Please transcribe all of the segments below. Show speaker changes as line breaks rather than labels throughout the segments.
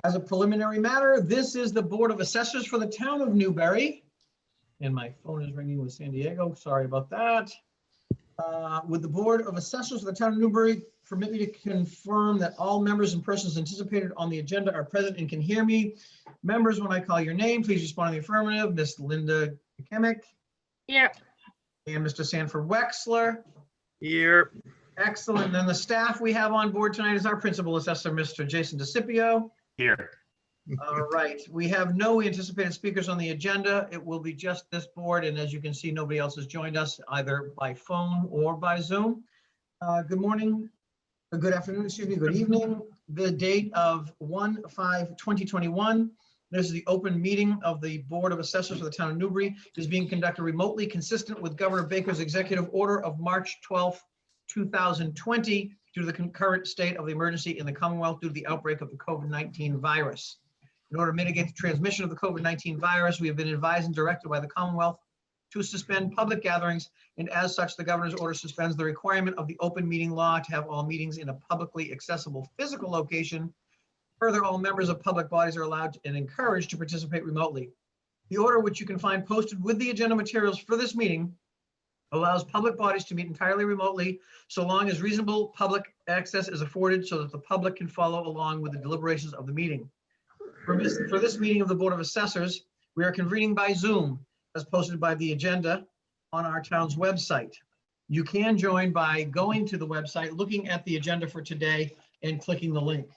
As a preliminary matter, this is the Board of Assessors for the town of Newbury. And my phone is ringing with San Diego. Sorry about that. With the Board of Assessors for the town of Newbury, permit me to confirm that all members and persons anticipated on the agenda are present and can hear me. Members, when I call your name, please respond in the affirmative. Miss Linda Kemick.
Here.
And Mr. Sanford Wexler.
Here.
Excellent. Then the staff we have on board tonight is our principal assessor, Mr. Jason DeCipio.
Here.
All right, we have no anticipated speakers on the agenda. It will be just this board, and as you can see, nobody else has joined us either by phone or by Zoom. Good morning, good afternoon, excuse me, good evening. The date of 1/5/2021. This is the open meeting of the Board of Assessors for the town of Newbury. It is being conducted remotely, consistent with Governor Baker's executive order of March 12th, 2020, due to the concurrent state of the emergency in the Commonwealth due to the outbreak of the COVID-19 virus. In order to mitigate the transmission of the COVID-19 virus, we have been advised and directed by the Commonwealth to suspend public gatherings, and as such, the governor's order suspends the requirement of the open meeting law to have all meetings in a publicly accessible physical location. Further, all members of public bodies are allowed and encouraged to participate remotely. The order, which you can find posted with the agenda materials for this meeting, allows public bodies to meet entirely remotely so long as reasonable public access is afforded so that the public can follow along with the deliberations of the meeting. For this meeting of the Board of Assessors, we are convening by Zoom as posted by the agenda on our town's website. You can join by going to the website, looking at the agenda for today and clicking the link.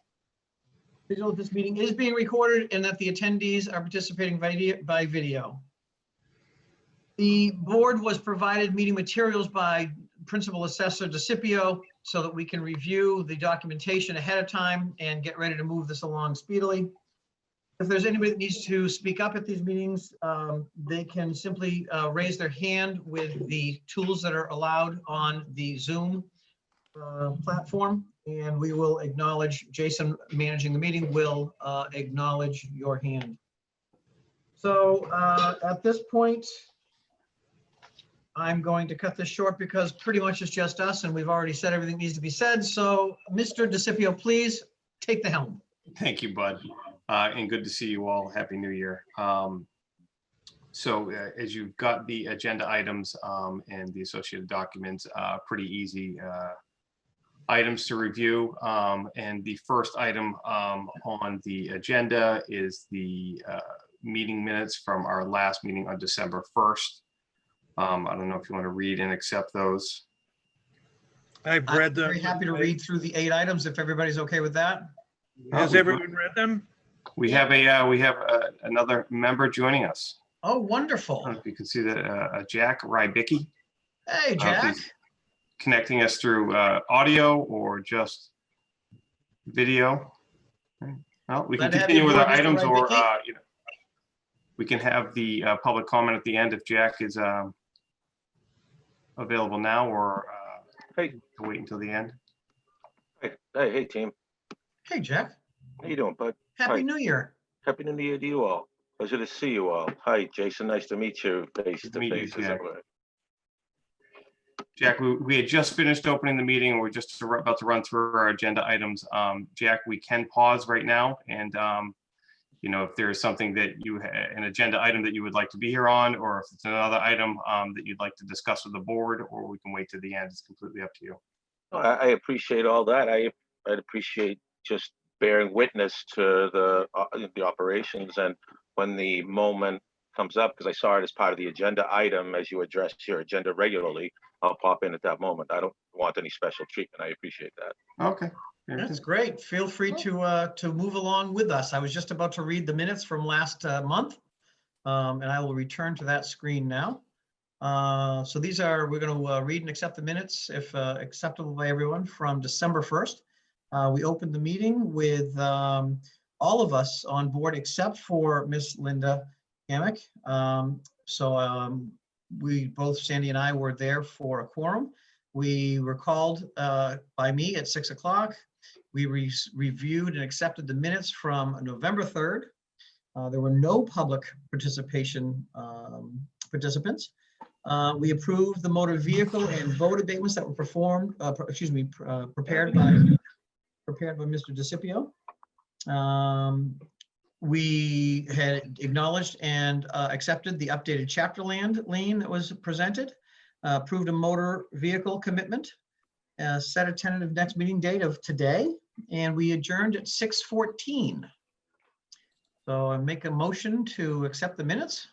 Please note this meeting is being recorded and that the attendees are participating by video. The board was provided meeting materials by Principal Assessor DeCipio so that we can review the documentation ahead of time and get ready to move this along speedily. If there's anybody that needs to speak up at these meetings, they can simply raise their hand with the tools that are allowed on the Zoom platform, and we will acknowledge, Jason managing the meeting will acknowledge your hand. So at this point, I'm going to cut this short because pretty much it's just us and we've already said everything needs to be said. So Mr. DeCipio, please take the helm.
Thank you, Bud. And good to see you all. Happy New Year. So as you've got the agenda items and the associated documents, pretty easy items to review. And the first item on the agenda is the meeting minutes from our last meeting on December 1st. I don't know if you want to read and accept those.
I've read them.
I'm very happy to read through the 8 items if everybody's okay with that.
Has everyone read them?
We have another member joining us.
Oh, wonderful.
I don't know if you can see that, Jack Rybicki.
Hey, Jack.
He's connecting us through audio or just video. Well, we can
Glad to have
continue
you
with
aboard,
our
Mr.
items, or
Rybicki.
we can have the public comment at the end if Jack is available now, or
Hey.
wait until the end.
Hey, team.
Hey, Jack.
How you doing, bud?
Happy
Hi.
New Year.
Happy New Year to you all. Pleasure to see you all. Hi, Jason. Nice to meet you face
Good
to
to meet you,
face. as
Jack.
it were.
Jack, we had just finished opening the meeting, and we're just about to run through our agenda items. Jack, we can pause right now, and you know, if there's something that an agenda item that you would like to be here on, or if it's another item that you'd like to discuss with the board, or we can wait to the end. It's completely up to you.
I appreciate all that. I'd appreciate just bearing witness to the operations, and when the moment comes up, because I saw it as part of the agenda item, as you address your agenda regularly, I'll pop in at that moment. I don't want any special treatment. I appreciate that.
Okay.
That's great. Feel free to move along with us. I was just about to read the minutes from last month, and I will return to that screen now. So we're going to read and accept the minutes, if acceptable by everyone, from December 1st. We opened the meeting with all of us on board except for Miss Linda Hammock. We both, Sandy and I, were there for a quorum. We were called by me at 6 o'clock. We reviewed and accepted the minutes from November 3rd. There were no public participation participants. We approved the motor vehicle and vote abatements that were prepared by Mr. DeCipio. We had acknowledged and accepted the updated chapter land lien that was presented, approved a motor vehicle commitment, set a tentative next meeting date of today, and we adjourned at 6:14. So I make a motion to accept the minutes.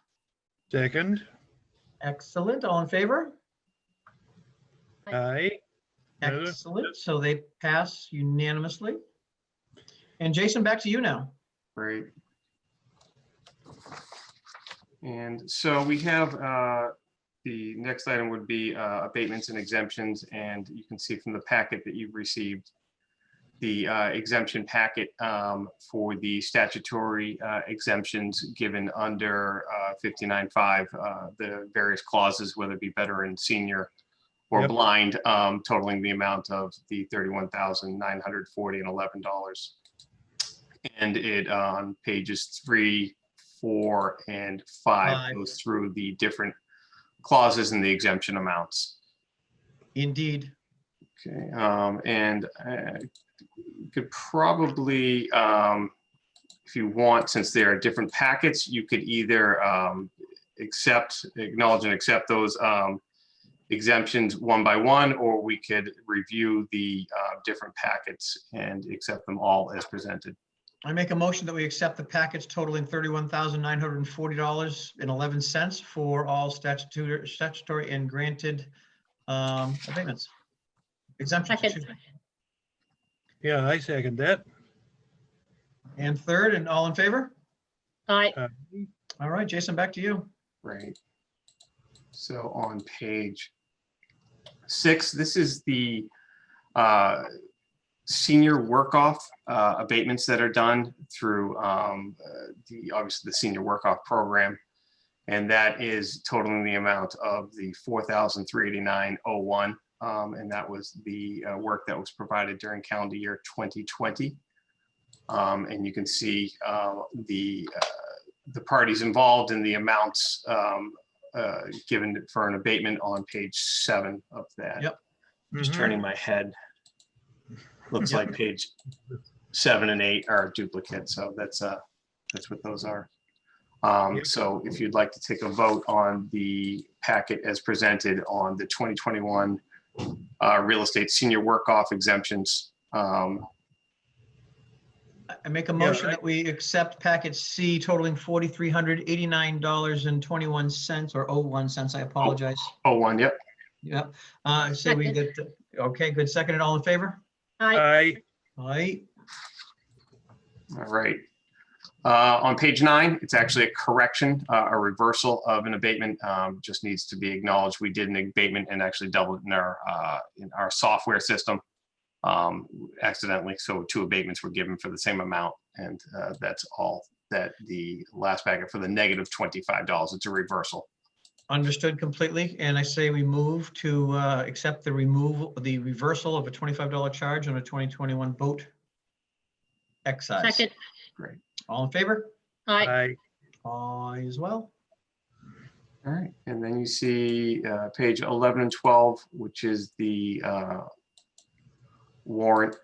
Second.
Excellent. All in favor?
Aye.
Excellent. So they pass unanimously. And Jason, back to you now.
Great. And so we have the next item would be abatements and exemptions, and you can see from the packet that you've received the exemption packet for the statutory exemptions given under 59.5, the various clauses, whether it be veteran, senior, or
Yep.
blind, totaling the amount of the $31,940.11. And it on pages 3, 4, and 5 goes through the different clauses and the exemption amounts.
Indeed.
Okay, and you could probably, if you want, since there are different packets, you could either acknowledge and accept those exemptions one by one, or we could review the different packets and accept them all as presented.
I make a motion that we accept the package totaling $31,940.11 for all statutory and granted abatements. Exemptions,
Second.
excuse me.
Yeah, I second that.
And third, and all in favor?
Aye.
All right, Jason, back to you.
Right. So on page 6, this is the senior work-off abatements that are done through obviously the senior work-off program. And that is totaling the amount of the $4,389.01. And that was the work that was provided during calendar year 2020. And you can see the parties involved and the amounts given for an abatement on page 7 of that.
Yep.
Just
Mhm.
turning my head. Looks
Yep.
like page 7 and 8 are duplicate, so that's what those are.
Yep.
So if you'd like to take a vote on the packet as presented on the 2021 real estate senior work-off exemptions.
I make a motion that we accept package C totaling $4,389.21 or 01 cents. I apologize.
01, yep.
Yep. So we get, okay, good. Second and all in favor?
Aye.
Aye.
Aye.
All right. On page 9, it's actually a correction, a reversal of an abatement. Just needs to be acknowledged. We did an abatement and actually doubled it in our software system accidentally. So 2 abatements were given for the same amount, and that's all that the last packet for the negative $25. It's a reversal.
Understood completely. And I say we move to accept the reversal of a $25 charge on a 2021 boat excise.
Second.
Great.
All in favor?
Aye.
Aye.
Aye as well.
All right, and then you see page 11 and 12, which is the warrant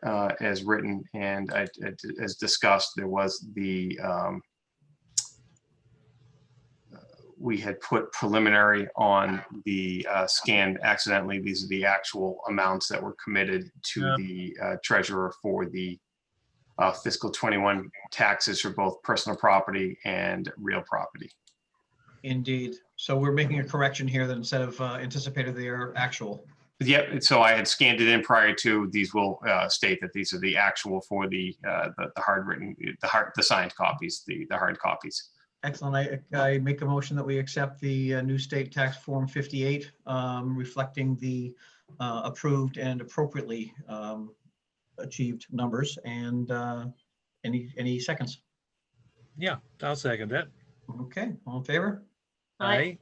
as written, and as discussed, there was the we had put preliminary on the scan accidentally. These are the actual amounts that were committed to
Yeah.
the treasurer for the fiscal 21 taxes for both personal property and real property.
Indeed. So we're making a correction here that instead of anticipated, they are actual.
Yep, so I had scanned it in prior to, these will state that these are the actual for the hard written, the signed copies, the hard copies.
Excellent. I make a motion that we accept the new state tax form 58, reflecting the approved and appropriately achieved numbers. And any seconds?
Yeah, I'll second that.
Okay, all in favor?
Aye.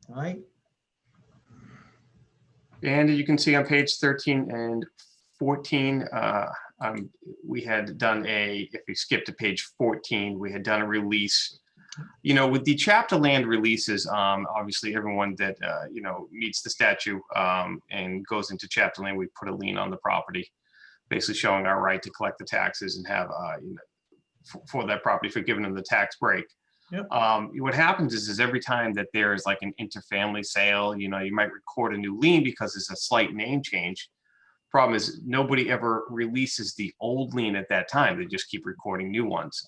All right.
And you can see on page 13 and 14, we had done if we skip to page 14, we had done a release. You know, with the chapter land releases, obviously everyone that, meets the statute and goes into chapter land, we put a lien on the property, basically showing our right to collect the taxes and have, for that property, for giving them the tax break.
Yep.
What happens is every time that there is like an interfamily sale, you might record a new lien because it's a slight name change. Problem is nobody ever releases the old lien at that time. They just keep recording new ones.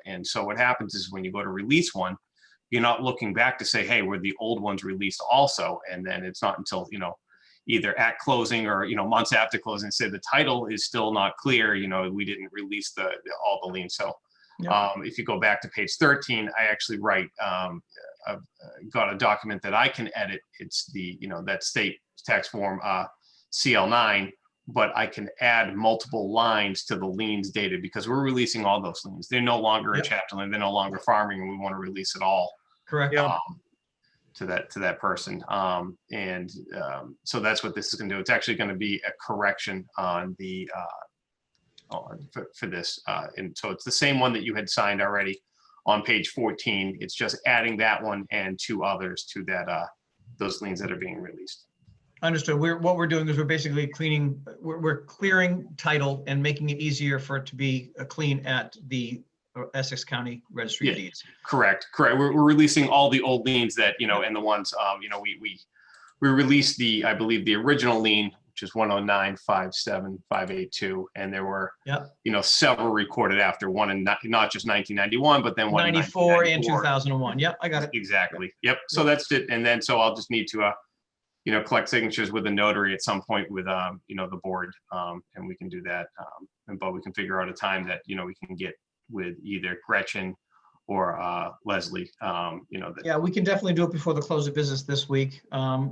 And so what happens is when you go to release one, you're not looking back to say, hey, were the old ones released also? And then it's not until, either at closing or, months after closing, say the title is still not clear, we didn't release all the liens. So
Yep.
if you go back to page 13, I actually write, I've got a document that I can edit. It's the, that state tax form CL9, but I can add multiple lines to the liens dated because we're releasing all those liens. They're no longer
Yep.
a chapter lien, they're no longer farming, and we want to release it all
Correct.
Yeah.
to that person. So that's what this is going to do. It's actually going to be a correction on the for this. And so it's the same one that you had signed already on page 14. It's just adding that one and 2 others to that those liens that are being released.
Understood. What we're doing is we're basically cleaning, we're clearing title and making it easier for it to be clean at the Essex County Registry of
Yeah.
Deeds.
Correct. We're releasing all the old liens that, and the ones, we released I believe the original lien, which is 109,57582. And there were,
Yep.
Several recorded after, one in not just 1991, but then one in
94 and
1994.
2001. Yep, I got it.
Exactly. Yep. So that's it. And then, so I'll just need to, collect signatures with the notary at some point with, the board. And we can do that. But we can figure out a time that, we can get with either Gretchen or Leslie,
Yeah, we can definitely do it before the close of business this week.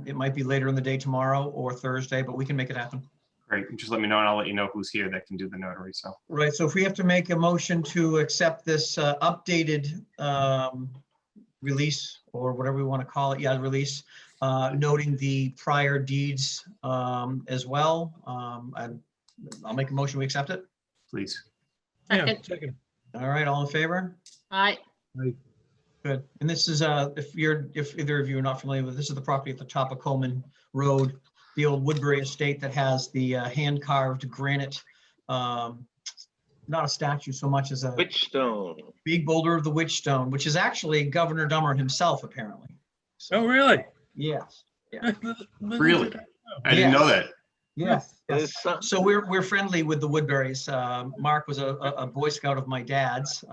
It might be later in the day tomorrow or Thursday, but we can make it happen.
great. Just let me know and I'll let you know who's here that can do the notary. So,
Right, so if we have to make a motion to accept this updated release, or whatever we want to call it, release, noting the prior deeds as well, I'll make a motion, we accept it.
please.
Yeah,
Second.
second.
All right, all in favor?
Aye.
Good. And this is, if either of you are not familiar with, this is the property at the top of Coleman Road, the old Woodbury estate that has the hand-carved granite, not a statue so much as a
Witchstone.
big boulder of the Witchstone, which is actually Governor Dummer himself, apparently.
Oh, really?
Yes.
Really? I didn't know that.
Yes.
There's some-
So we're friendly with the Woodburys. Mark was a Boy Scout of my dad's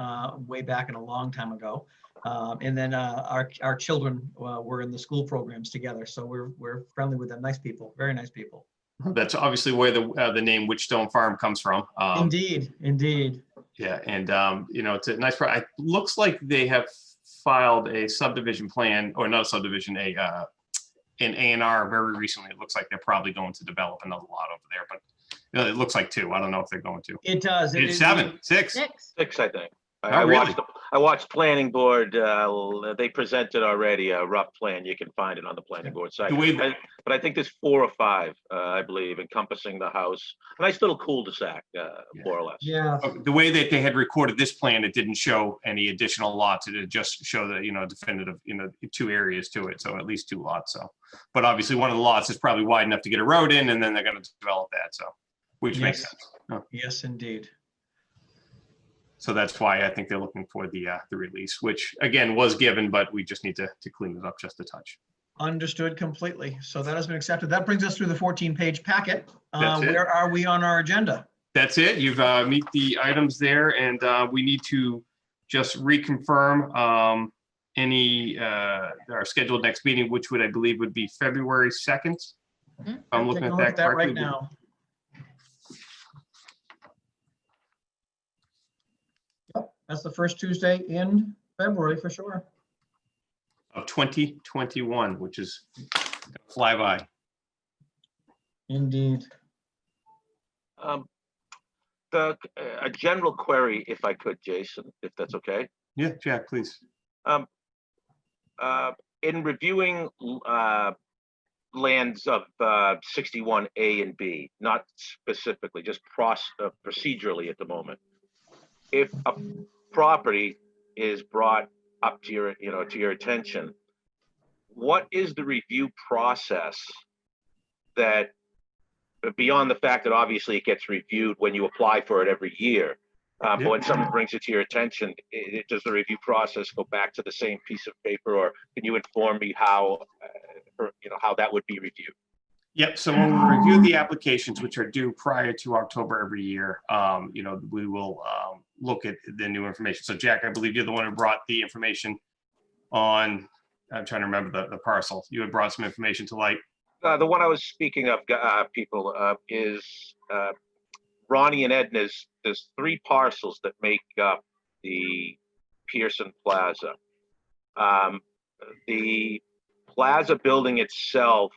way back in a long time ago. And then our children were in the school programs together. So we're friendly with them. Nice people, very nice people.
That's obviously where the name Witchstone Farm comes from.
Indeed, indeed.
Yeah, and it's a nice. It looks like they have filed a subdivision plan, or not a subdivision, an A&R very recently. It looks like they're probably going to develop another lot over there, but it looks like 2. I don't know if they're going to.
It does.
It's 7, 6.
6.
6, I think.
Oh,
I
really?
watched planning board. They presented already a rough plan. You can find it on the planning board site.
The way
But I think there's 4 or 5, I believe, encompassing the house. A nice little cul-de-sac, more or less.
Yeah.
the way that they had recorded this plan, it didn't show any additional lots. It just showed that, definitive, 2 areas to it. So at least 2 lots. So, but obviously one of the lots is probably wide enough to get a road in, and then they're going to develop that. So, which makes
Yes.
sense.
Yes, indeed.
So that's why I think they're looking for the release, which again was given, but we just need to clean it up just a touch.
Understood completely. So that has been accepted. That brings us through the 14-page packet.
That's it.
Where are we on our agenda?
That's it. You've meet the items there, and we need to just reconfirm our scheduled next meeting, which I believe would be February 2nd.
Mhm.
I'm looking
Take a
at
look at
that
that right
correctly.
now. Yep, that's the first Tuesday in February for sure.
Of 2021, which is fly by.
Indeed.
A general query, if I could, Jason, if that's okay.
Yeah, Jack, please.
In reviewing lands of 61A and B, not specifically, just procedurally at the moment, if a property is brought up to your attention, what is the review process that, beyond the fact that obviously it gets reviewed when you apply for it every year, But
Yep.
when someone brings it to your attention, does the review process go back to the same piece of paper, or can you inform me how, how that would be reviewed?
Yep, so when we review the applications, which are due prior to October every year, we will look at the new information. So Jack, I believe you're the one who brought the information on, I'm trying to remember the parcel. You had brought some information to light.
The one I was speaking of, people, is Ronnie and Edna's. There's 3 parcels that make up the Pearson Plaza. The plaza building itself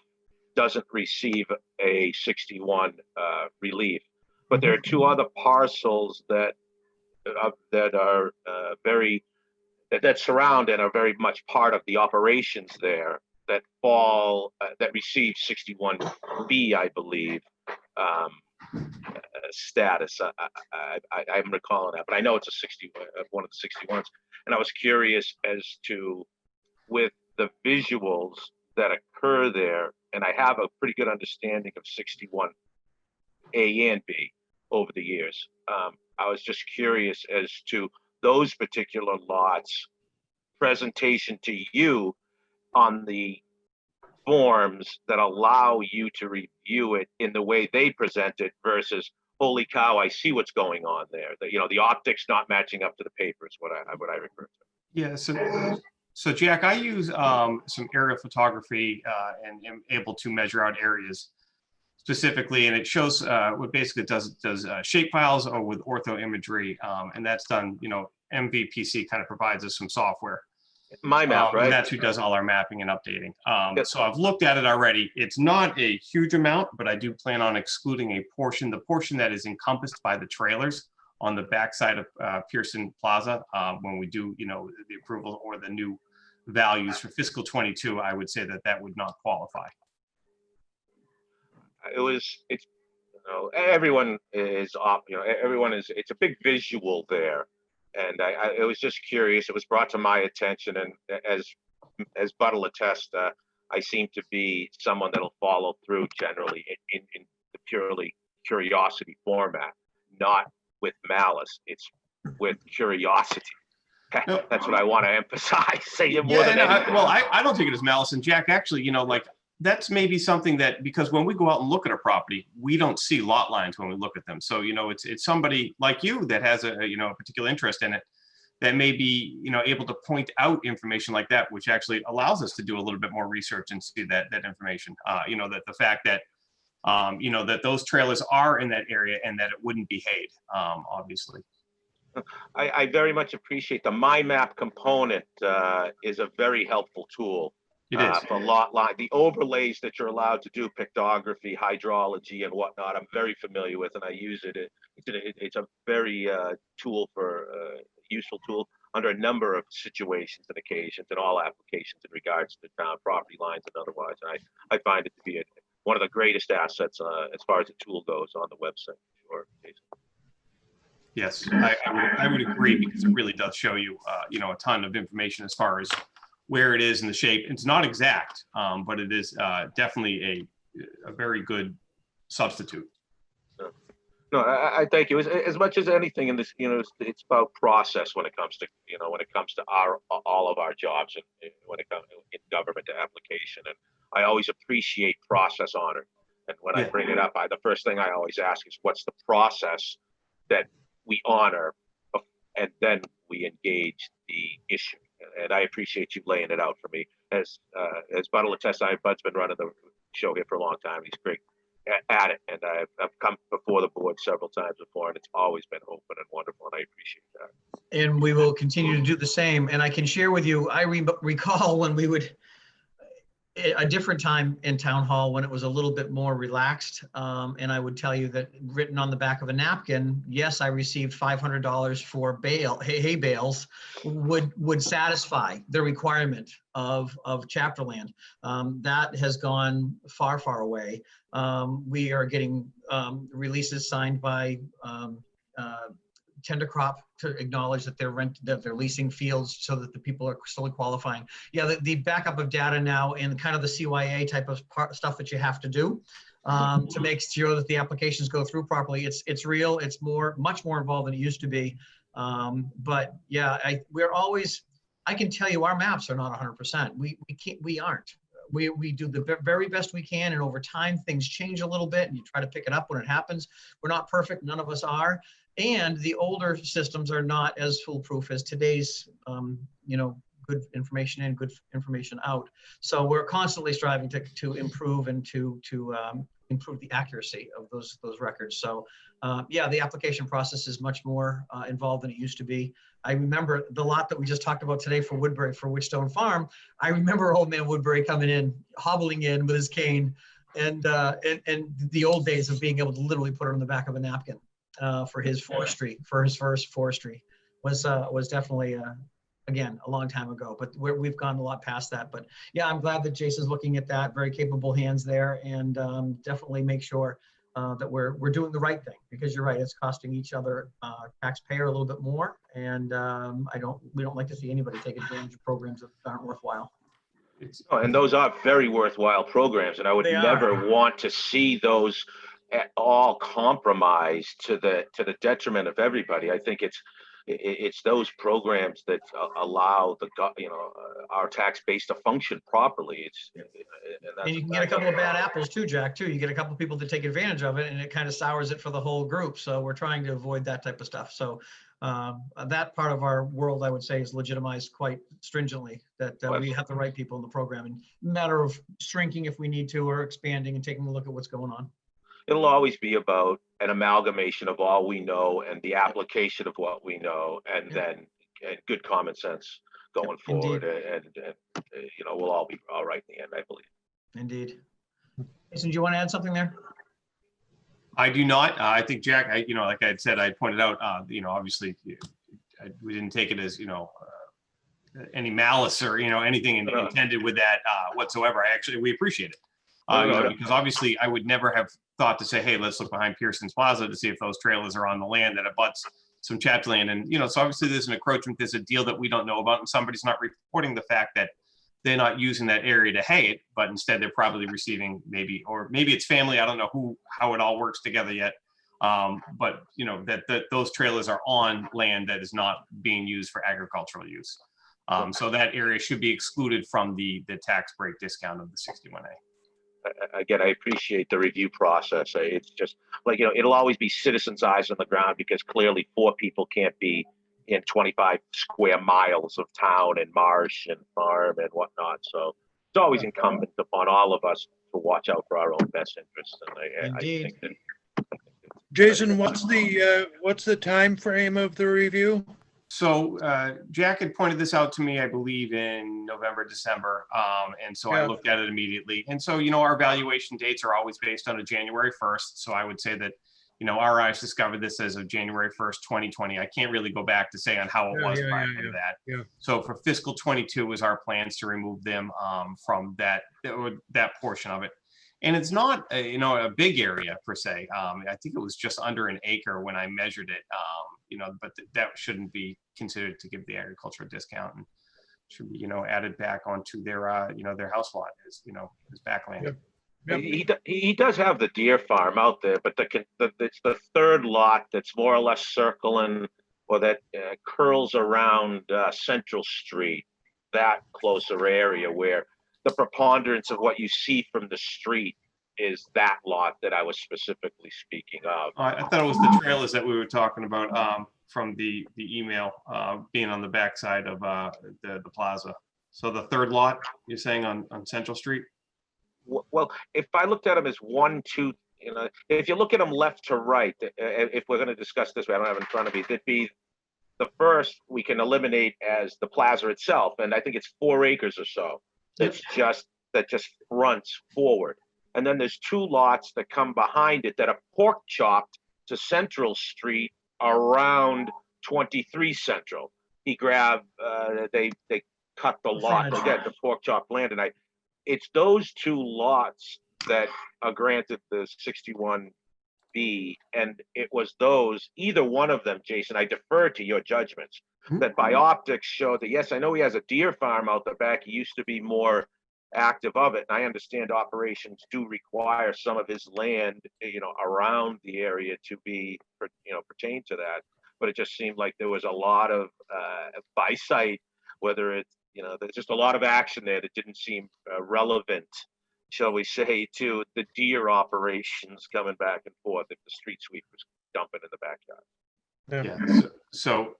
doesn't receive a 61 relief, but there are 2 other parcels that are that surround and are very much part of the operations there that fall that receive 61B, I believe, status. I'm recalling that, but I know it's one of the 61s. And I was curious as to, with the visuals that occur there, and I have a pretty good understanding of 61A and B over the years. I was just curious as to those particular lots' presentation to you on the forms that allow you to review it in the way they present it versus, holy cow, I see what's going on there. The optics not matching up to the paper is what I refer to.
Yeah, so Jack, I use some aerial photography and am able to measure out areas specifically, and it shows what basically it does shape files or with ortho imagery, and that's done, MVPC kind of provides us some software.
My map, right?
And that's who does all our mapping and updating.
Yep.
So I've looked at it already. It's not a huge amount, but I do plan on excluding the portion that is encompassed by the trailers on the backside of Pearson Plaza. When we do, the approval or the new values for fiscal 22, I would say that would not qualify.
Everyone is it's a big visual there. And I was just curious. It was brought to my attention, and as Bud will attest, I seem to be someone that'll follow through generally in the purely curiosity format, not with malice. It's with curiosity. That's what I want to emphasize. Say it more than anything.
I don't take it as malice. And Jack, actually, that's maybe something that, because when we go out and look at a property, we don't see lot lines when we look at them. So, it's somebody like you that has a particular interest in it that may be, able to point out information like that, which actually allows us to do a little bit more research and see that information, that the fact that, that those trailers are in that area and that it wouldn't be hayed, obviously.
I very much appreciate the My Map component is a very helpful tool.
It is.
For lot line, the overlays that you're allowed to do, pictography, hydrology, and whatnot, I'm very familiar with, and I use it. It's a very useful tool under a number of situations and occasions and all applications in regards to town property lines and otherwise. And I find it to be one of the greatest assets as far as the tool goes on the website. Sure.
Yes, I would agree, because it really does show you, a ton of information as far as where it is in the shape. It's not exact, but it is definitely a very good substitute.
No, I thank you. As much as anything in this, it's about process when it comes to, all of our jobs and when it comes in government application. And I always appreciate process on it. And when I bring it up, the first thing I always ask is, what's the process that we honor, and then we engage the issue. And I appreciate you laying it out for me. As Bud will attest, Bud's been running the show here for a long time. He's great at it, and I've come before the board several times before, and it's always been open and wonderful, and I appreciate that.
And we will continue to do the same. And I can share with you, I recall when we would, a different time in town hall when it was a little bit more relaxed. And I would tell you that written on the back of a napkin, yes, I received $500 for hay bales would satisfy the requirement of chapter land. That has gone far, far away. We are getting releases signed by Tender Crop to acknowledge that they're leasing fields so that the people are still qualifying. Yeah, the backup of data now and kind of the CYA type of stuff that you have to do to make sure that the applications go through properly. It's real. It's much more involved than it used to be. But yeah, I can tell you our maps are not 100%. We aren't. We do the very best we can, and over time things change a little bit, and you try to pick it up when it happens. We're not perfect. None of us are. And the older systems are not as foolproof as today's, good information in, good information out. So we're constantly striving to improve and to improve the accuracy of those records. So yeah, the application process is much more involved than it used to be. I remember the lot that we just talked about today for Woodbury, for Witchstone Farm. I remember old man Woodbury coming in, hobbling in with his cane, and the old days of being able to literally put it on the back of a napkin for his forestry, for his first forestry was definitely again, a long time ago, but we've gone a lot past that. But yeah, I'm glad that Jason's looking at that. Very capable hands there, and definitely make sure that we're doing the right thing, because you're right, it's costing each other taxpayer a little bit more, and we don't like to see anybody take advantage of programs that aren't worthwhile.
Oh, and those are very worthwhile programs, and I would
They are.
never want to see those at all compromised to the detriment of everybody. I think it's those programs that allow our tax base to function properly.
And you can get a couple of bad apples too, Jack, too. You get a couple of people that take advantage of it, and it kind of sours it for the whole group. So we're trying to avoid that type of stuff. So that part of our world, I would say, is legitimized quite stringently, that we have the right people in the program, and matter of shrinking if we need to, or expanding and taking a look at what's going on.
It'll always be about an amalgamation of all we know and the application of what we know, and then good common sense going forward. And we'll all be all right in the end, I believe.
Indeed. Jason, do you want to add something there?
I do not. I think Jack, like I had said, I pointed out, obviously we didn't take it as, any malice or, anything intended with that whatsoever. We appreciate it. Because obviously I would never have thought to say, hey, let's look behind Pearson's Plaza to see if those trailers are on the land that abuts some chapter land. And, so obviously there's an encroachment, there's a deal that we don't know about, and somebody's not reporting the fact that they're not using that area to hay it, but instead they're probably receiving maybe it's family. I don't know how it all works together yet. But that those trailers are on land that is not being used for agricultural use. So that area should be excluded from the tax break discount of the 61A.
Again, I appreciate the review process. It's just like, it'll always be citizens' eyes on the ground, because clearly 4 people can't be in 25 square miles of town and marsh and farm and whatnot. So it's always incumbent upon all of us to watch out for our own best interests. And I think that,
Jason, what's the time frame of the review?
So Jack had pointed this out to me, I believe, in November, December. And so I looked at it immediately. And so, our evaluation dates are always based on a January 1st. So I would say that, our eyes discovered this as of January 1st, 2020. I can't really go back to say on how it was prior to that.
Yeah.
So for fiscal 22 was our plans to remove them from that portion of it. And it's not a big area per se. I think it was just under an acre when I measured it. But that shouldn't be considered to give the agricultural discount, and should be added back onto their their house lot as as backland.
Yep.
He does have the deer farm out there, but it's the third lot that's more or less circling, or that curls around Central Street, that closer area where the preponderance of what you see from the street is that lot that I was specifically speaking of.
I thought it was the trailers that we were talking about from the email being on the backside of the plaza. So the third lot you're saying on Central Street?
Well, if I looked at them as 1, 2, if you look at them left to right, if we're going to discuss this, I don't have it in front of me, that'd be the first we can eliminate as the plaza itself. And I think it's 4 acres or so. That just fronts forward. And then there's 2 lots that come behind it that are pork chopped to Central Street around 23 Central. He grabbed, they cut the lot, again, the pork chop land. And it's those 2 lots that are granted the 61B. And it was either one of them, Jason, I defer to your judgments, that by optics showed that, yes, I know he has a deer farm out the back. He used to be more active of it. And I understand operations do require some of his land, around the area to be, pertain to that. But it just seemed like there was a lot of by site, whether it's, there's just a lot of action there that didn't seem relevant, shall we say, to the deer operations coming back and forth if the street sweeper's dumping in the backyard.
Yeah, so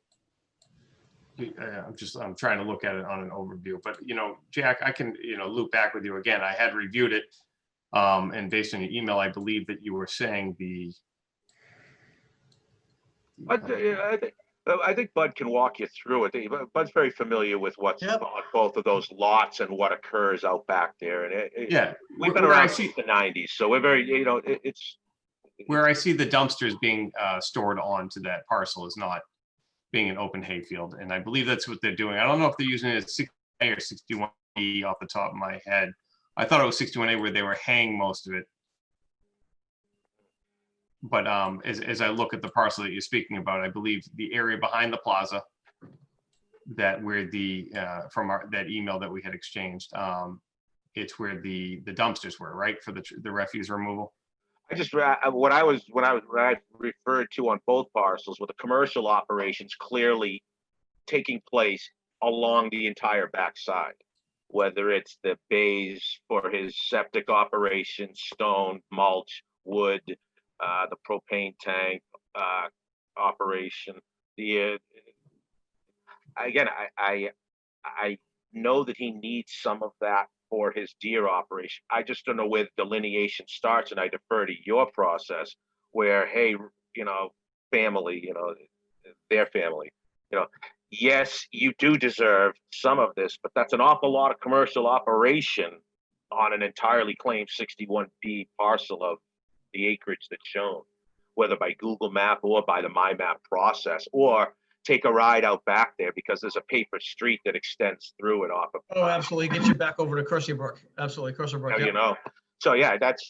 I'm trying to look at it on an overview, but Jack, I can, loop back with you again. I had reviewed it. And based on your email, I believe that you were saying
I think Bud can walk you through it. Bud's very familiar with what's
Yep.
on both of those lots and what occurs out back there. And
yeah,
we've been
where I
around
see-
since the 90s, so we're very, it's.
where I see the dumpsters being stored onto that parcel is not being an open hayfield. And I believe that's what they're doing. I don't know if they're using it as 60A or 61E off the top of my head. I thought it was 61A where they were haying most of it. But as I look at the parcel that you're speaking about, I believe the area behind the plaza that where the that email that we had exchanged, it's where the dumpsters were, right, for the refuse removal.
I just what I referred to on both parcels were the commercial operations clearly taking place along the entire backside, whether it's the bays for his septic operations, stone, mulch, wood, the propane tank operation. I know that he needs some of that for his deer operation. I just don't know where the delineation starts, and I defer to your process where, hey, family, their family, yes, you do deserve some of this, but that's an awful lot of commercial operation on an entirely claimed 61B parcel of the acreage that's shown, whether by Google Map or by the MyMap process, or take a ride out back there because there's a paper street that extends through it off of.
Oh, absolutely. Get you back over to Kersey Brook. Absolutely, Kersey Brook. Yeah.
So yeah, that's,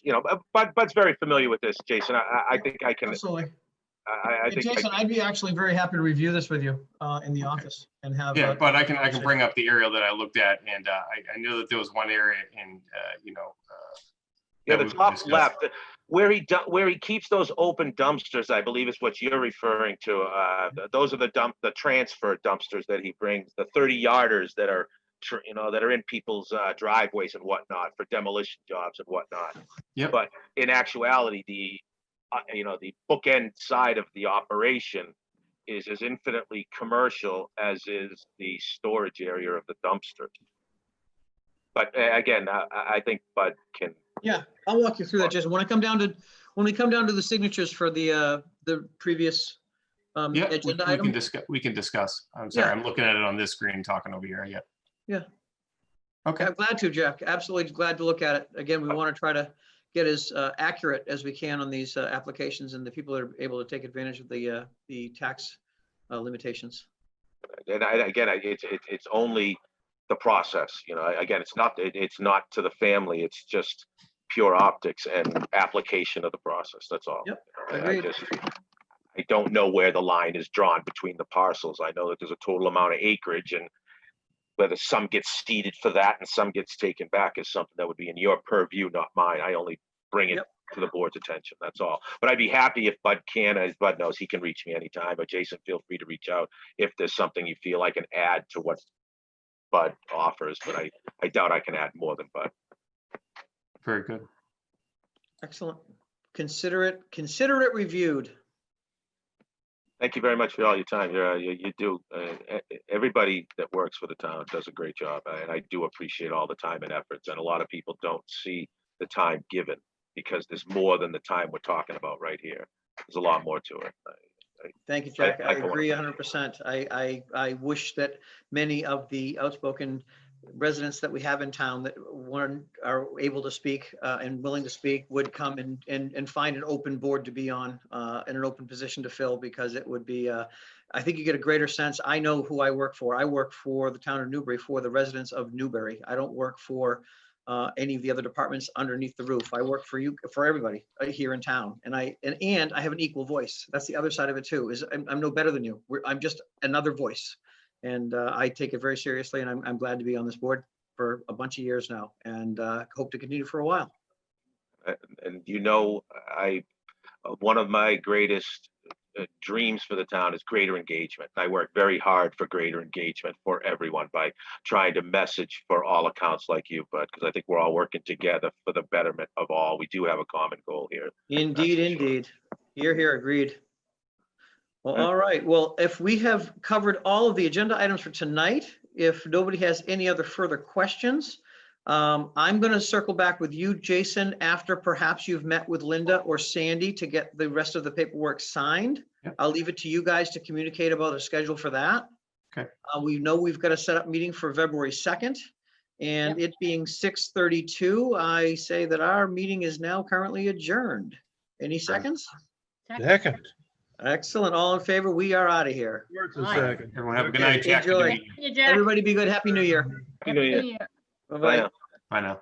Bud's very familiar with this, Jason. I think I can.
Absolutely.
I think
Jason, I'd be actually very happy to review this with you in the office and have.
Yeah, but I can bring up the aerial that I looked at, and I knew that there was one area in
the top left, where he keeps those open dumpsters, I believe is what you're referring to. Those are the transfer dumpsters that he brings, the 30-yarders that are that are in people's driveways and whatnot for demolition jobs and whatnot.
Yep.
But in actuality, the bookend side of the operation is as infinitely commercial as is the storage area of the dumpster. But again, I think Bud can.
Yeah, I'll walk you through that, Jason. When we come down to the signatures for the previous agenda item.
We can discuss. I'm sorry,
Yeah.
I'm looking at it on this screen, talking over here. Yeah.
Yeah.
Okay.
I'm glad to, Jack. Absolutely glad to look at it. Again, we want to try to get as accurate as we can on these applications and the people that are able to take advantage of the tax limitations.
And it's only the process. Again, it's not to the family. It's just pure optics and application of the process. That's all.
Yep,
I
agreed.
don't know where the line is drawn between the parcels. I know that there's a total amount of acreage, and whether some gets ceded for that and some gets taken back is something that would be in your purview, not mine. I only bring it to the board's attention. That's all. But I'd be happy if Bud can, as Bud knows, he can reach me anytime. Or Jason, feel free to reach out if there's something you feel I can add to what Bud offers. But I doubt I can add more than Bud.
Very good.
Excellent. Consider it reviewed.
Thank you very much for all your time. You do. Everybody that works for the town does a great job, and I do appreciate all the time and efforts. And a lot of people don't see the time given because there's more than the time we're talking about right here. There's a lot more to it.
Thank you, Jack. I agree 100%. I wish that many of the outspoken residents that we have in town that are able to speak and willing to speak would come and find an open board to be on and an open position to fill, because it would be, I think you get a greater sense. I know who I work for. I work for the town of Newbury, for the residents of Newbury. I don't work for any of the other departments underneath the roof. I work for you, for everybody here in town. And I have an equal voice. That's the other side of it too, is I'm no better than you. I'm just another voice. And I take it very seriously, and I'm glad to be on this board. for a bunch of years now, and hope to continue for a while.
And one of my greatest dreams for the town is greater engagement. I work very hard for greater engagement for everyone by trying to message for all accounts like you, but because I think we're all working together for the betterment of all. We do have a common goal here.
Indeed,
That's for sure.
indeed. Here, agreed. Well,
Okay.
all right. Well, if we have covered all of the agenda items for tonight, if nobody has any other further questions, I'm going to circle back with you, Jason, after perhaps you've met with Linda or Sandy to get the rest of the paperwork signed.
Yep.
I'll leave it to you guys to communicate about a schedule for that.
Okay.
We know we've got a set up meeting for February 2nd, and it being 6:32, I say that our meeting is now currently adjourned. Any seconds?
Second.
Excellent. All in favor? We are out of here.
Worth a
Aye.
second.
Everyone have a good
Okay,
night, Jack. Good
enjoy.
meeting you.
Hey, Jack.
Everybody be good. Happy New Year.
Happy New Year.
Bye-bye.
Bye now.
Bye now.